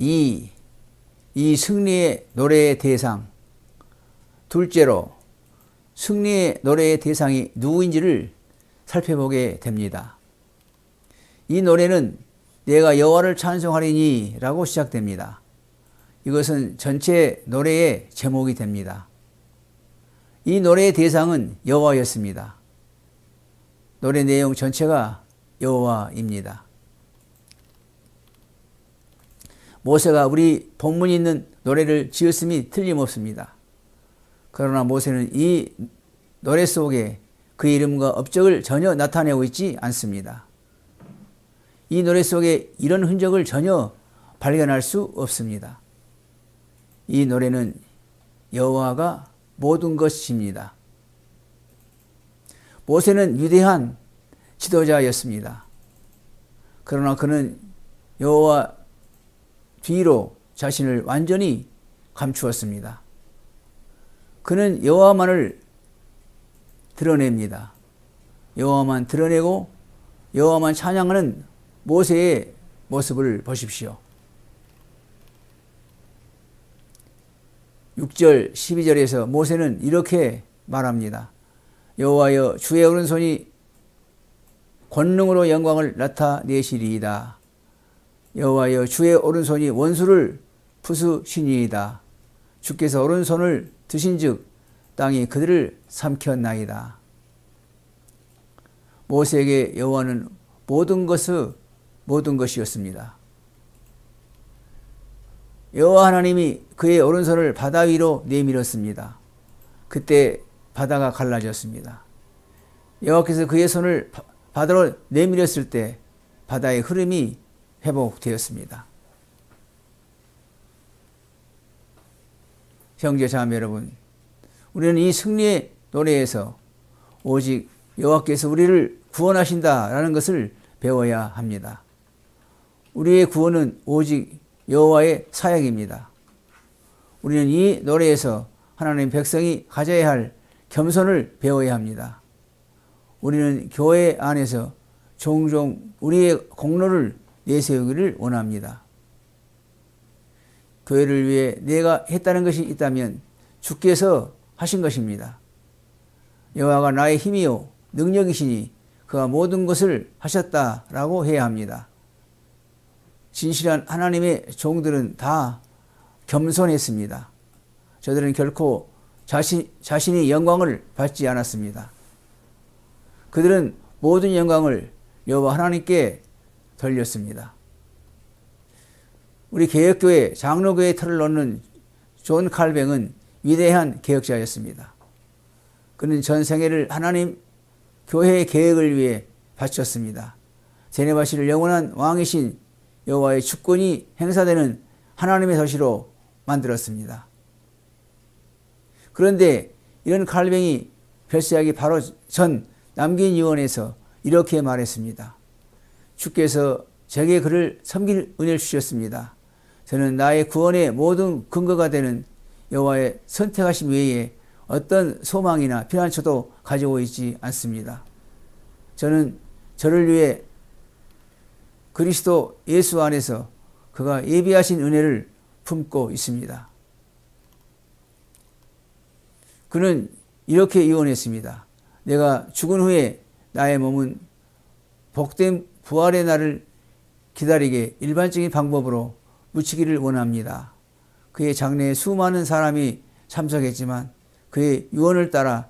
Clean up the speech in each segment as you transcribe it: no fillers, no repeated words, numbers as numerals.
이 승리의 노래의 대상, 둘째로 승리의 노래의 대상이 누구인지를 살펴보게 됩니다. 이 노래는 내가 여호와를 찬송하리니 라고 시작됩니다. 이것은 전체 노래의 제목이 됩니다. 이 노래의 대상은 여호와였습니다. 노래 내용 전체가 여호와입니다. 모세가 우리 본문이 있는 노래를 지었음이 틀림없습니다. 그러나 모세는 이 노래 속에 그의 이름과 업적을 전혀 나타내고 있지 않습니다. 이 노래 속에 이런 흔적을 전혀 발견할 수 없습니다. 이 노래는 여호와가 모든 것입니다. 모세는 위대한 지도자였습니다. 그러나 그는 여호와 뒤로 자신을 완전히 감추었습니다. 그는 여호와만을 드러냅니다. 여호와만 드러내고 여호와만 찬양하는 모세의 모습을 보십시오. 6절 12절에서 모세는 이렇게 말합니다. 여호와여 주의 오른손이 권능으로 영광을 나타내시리이다. 여호와여 주의 오른손이 원수를 부수시니이다. 주께서 오른손을 드신즉 땅이 그들을 삼켰나이다. 모세에게 여호와는 모든 것이었습니다. 여호와 하나님이 그의 오른손을 바다 위로 내밀었습니다. 그때 바다가 갈라졌습니다. 여호와께서 그의 손을 바다로 내밀었을 때 바다의 흐름이 회복되었습니다. 형제 자매 여러분, 우리는 이 승리의 노래에서 오직 여호와께서 우리를 구원하신다라는 것을 배워야 합니다. 우리의 구원은 오직 여호와의 사역입니다. 우리는 이 노래에서 하나님 백성이 가져야 할 겸손을 배워야 합니다. 우리는 교회 안에서 종종 우리의 공로를 내세우기를 원합니다. 교회를 위해 내가 했다는 것이 있다면 주께서 하신 것입니다. 여호와가 나의 힘이요 능력이시니 그가 모든 것을 하셨다라고 해야 합니다. 진실한 하나님의 종들은 다 겸손했습니다. 저들은 결코 자신이 영광을 받지 않았습니다. 그들은 모든 영광을 여호와 하나님께 돌렸습니다. 우리 개혁교회 장로교회의 틀을 놓는 존 칼뱅은 위대한 개혁자였습니다. 그는 전 생애를 하나님 교회의 계획을 위해 바쳤습니다. 제네바시를 영원한 왕이신 여호와의 주권이 행사되는 하나님의 도시로 만들었습니다. 그런데 이런 칼뱅이 별세하기 바로 전 남긴 유언에서 이렇게 말했습니다. 주께서 제게 그를 섬길 은혜를 주셨습니다. 저는 나의 구원의 모든 근거가 되는 여호와의 선택하심 외에 어떤 소망이나 피난처도 가지고 있지 않습니다. 저는 저를 위해 그리스도 예수 안에서 그가 예비하신 은혜를 품고 있습니다. 그는 이렇게 유언했습니다. 내가 죽은 후에 나의 몸은 복된 부활의 날을 기다리게 일반적인 방법으로 묻히기를 원합니다. 그의 장례에 수많은 사람이 참석했지만 그의 유언을 따라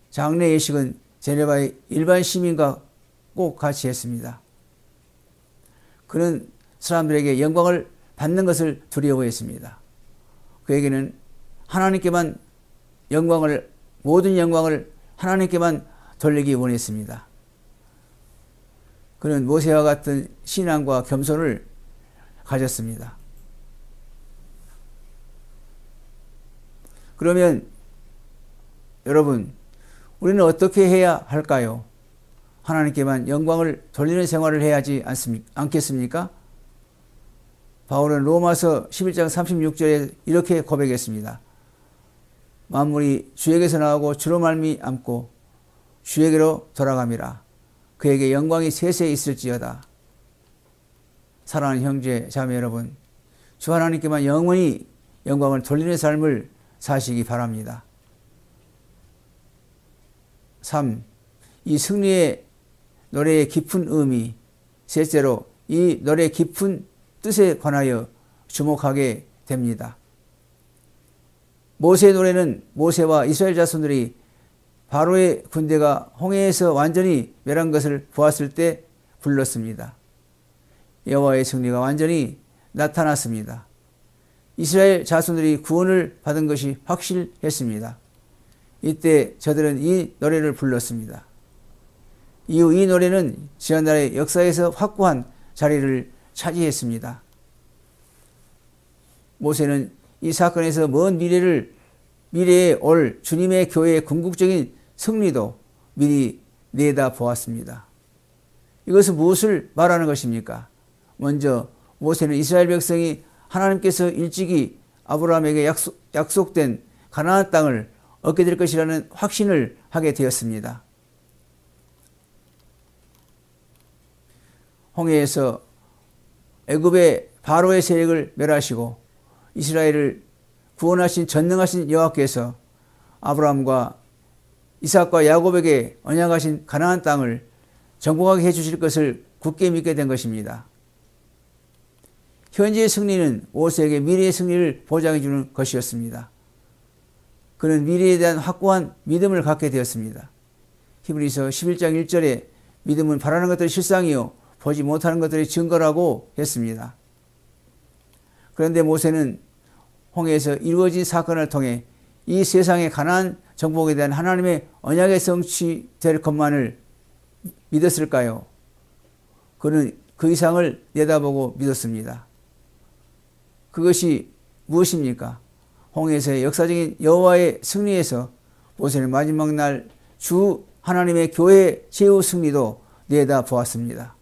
장례 예식은 제네바의 일반 시민과 꼭 같이 했습니다. 그는 사람들에게 영광을 받는 것을 두려워했습니다. 그에게는 하나님께만 모든 영광을 하나님께만 돌리기 원했습니다. 그는 모세와 같은 신앙과 겸손을 가졌습니다. 그러면 여러분, 우리는 어떻게 해야 할까요? 하나님께만 영광을 돌리는 생활을 해야 하지 않겠습니까? 바울은 로마서 11장 36절에 이렇게 고백했습니다. 만물이 주에게서 나오고 주로 말미암고 주에게로 돌아감이라. 그에게 영광이 세세 있을지어다. 사랑하는 형제 자매 여러분, 주 하나님께만 영원히 영광을 돌리는 삶을 사시기 바랍니다. 3. 이 승리의 노래의 깊은 의미. 셋째로 이 노래의 깊은 뜻에 관하여 주목하게 됩니다. 모세의 노래는 모세와 이스라엘 자손들이 바로의 군대가 홍해에서 완전히 멸한 것을 보았을 때 불렀습니다. 여호와의 승리가 완전히 나타났습니다. 이스라엘 자손들이 구원을 받은 것이 확실했습니다. 이때 저들은 이 노래를 불렀습니다. 이후 이 노래는 지난날의 역사에서 확고한 자리를 차지했습니다. 모세는 이 사건에서 먼 미래에 올 주님의 교회의 궁극적인 승리도 미리 내다보았습니다. 이것은 무엇을 말하는 것입니까? 먼저 모세는 이스라엘 백성이 하나님께서 일찍이 아브라함에게 약속된 가나안 땅을 얻게 될 것이라는 확신을 하게 되었습니다. 홍해에서 애굽의 바로의 세력을 멸하시고 이스라엘을 구원하신 전능하신 여호와께서 아브라함과 이삭과 야곱에게 언약하신 가나안 땅을 정복하게 해주실 것을 굳게 믿게 된 것입니다. 현재의 승리는 모세에게 미래의 승리를 보장해 주는 것이었습니다. 그는 미래에 대한 확고한 믿음을 갖게 되었습니다. 히브리서 11장 1절에 믿음은 바라는 것들의 실상이요 보지 못하는 것들의 증거라고 했습니다. 그런데 모세는 홍해에서 이루어진 사건을 통해 이 세상의 가나안 정복에 대한 하나님의 언약의 성취될 것만을 믿었을까요? 그는 그 이상을 내다보고 믿었습니다. 그것이 무엇입니까? 홍해에서의 역사적인 여호와의 승리에서 모세는 마지막 날 주 하나님의 교회의 최후 승리도 내다보았습니다.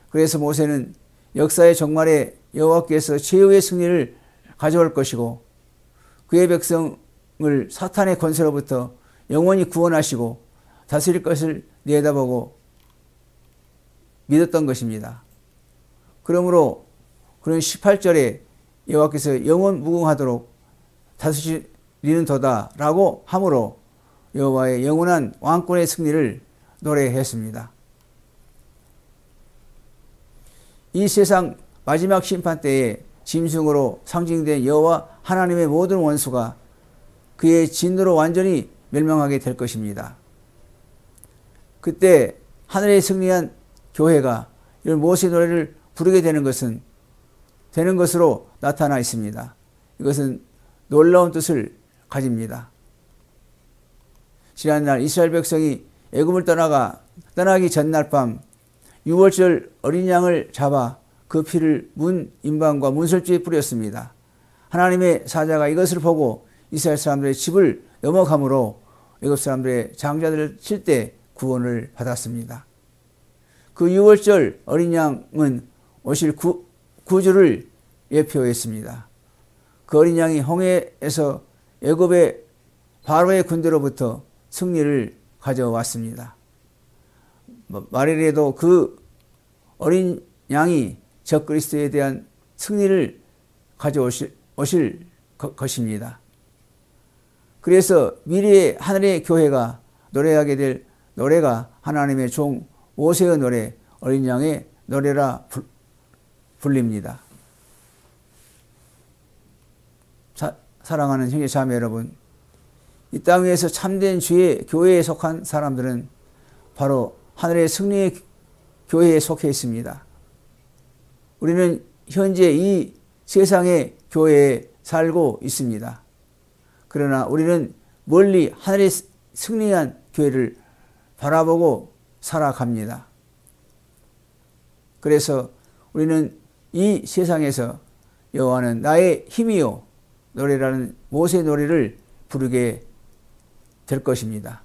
그래서 모세는 역사의 종말에 여호와께서 최후의 승리를 가져올 것이고 그의 백성을 사탄의 권세로부터 영원히 구원하시고 다스릴 것을 내다보고 믿었던 것입니다. 그러므로 그는 18절에 여호와께서 영원 무궁하도록 다스리는 도다 라고 함으로 여호와의 영원한 왕권의 승리를 노래했습니다. 이 세상 마지막 심판 때에 짐승으로 상징된 여호와 하나님의 모든 원수가 그의 진노로 완전히 멸망하게 될 것입니다. 그때 하늘에 승리한 교회가 이런 모세 노래를 부르게 되는 것으로 나타나 있습니다. 이것은 놀라운 뜻을 가집니다. 지난날 이스라엘 백성이 애굽을 떠나기 전날 밤 유월절 어린 양을 잡아 그 피를 문 임방과 문설주에 뿌렸습니다. 하나님의 사자가 이것을 보고 이스라엘 사람들의 집을 넘어감으로 애굽 사람들의 장자들을 칠 때 구원을 받았습니다. 그 유월절 어린 양은 오실 구주를 예표했습니다. 그 어린 양이 홍해에서 애굽의 바로의 군대로부터 승리를 가져왔습니다. 말이라도 그 어린 양이 적그리스도에 대한 승리를 가져오실 것입니다. 그래서 미래의 하늘의 교회가 노래하게 될 노래가 하나님의 종 모세의 노래, 어린 양의 노래라 불립니다. 사랑하는 형제 자매 여러분, 이 땅 위에서 참된 주의 교회에 속한 사람들은 바로 하늘의 승리의 교회에 속해 있습니다. 우리는 현재 이 세상의 교회에 살고 있습니다. 그러나 우리는 멀리 하늘의 승리한 교회를 바라보고 살아갑니다. 그래서 우리는 이 세상에서 여호와는 나의 힘이요 노래라는 모세의 노래를 부르게 될 것입니다.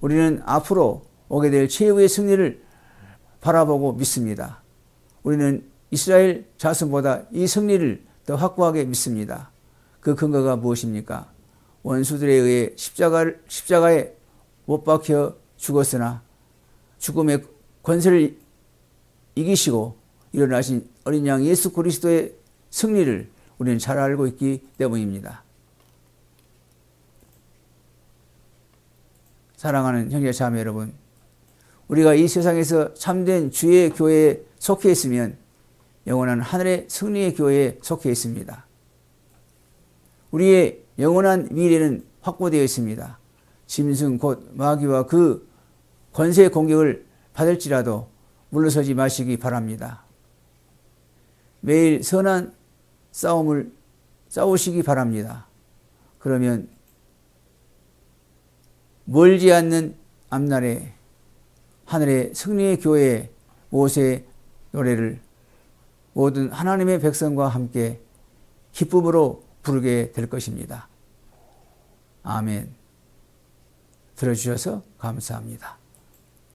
우리는 앞으로 오게 될 최후의 승리를 바라보고 믿습니다. 우리는 이스라엘 자손보다 이 승리를 더 확고하게 믿습니다. 그 근거가 무엇입니까? 원수들에 의해 십자가에 못 박혀 죽었으나 죽음의 권세를 이기시고 일어나신 어린 양 예수 그리스도의 승리를 우리는 잘 알고 있기 때문입니다. 사랑하는 형제 자매 여러분, 우리가 이 세상에서 참된 주의 교회에 속해 있으면 영원한 하늘의 승리의 교회에 속해 있습니다. 우리의 영원한 미래는 확보되어 있습니다. 짐승 곧 마귀와 그 권세의 공격을 받을지라도 물러서지 마시기 바랍니다. 매일 선한 싸움을 싸우시기 바랍니다. 그러면 멀지 않는 앞날에 하늘의 승리의 교회의 모세의 노래를 모든 하나님의 백성과 함께 기쁨으로 부르게 될 것입니다. 아멘. 들어주셔서 감사합니다.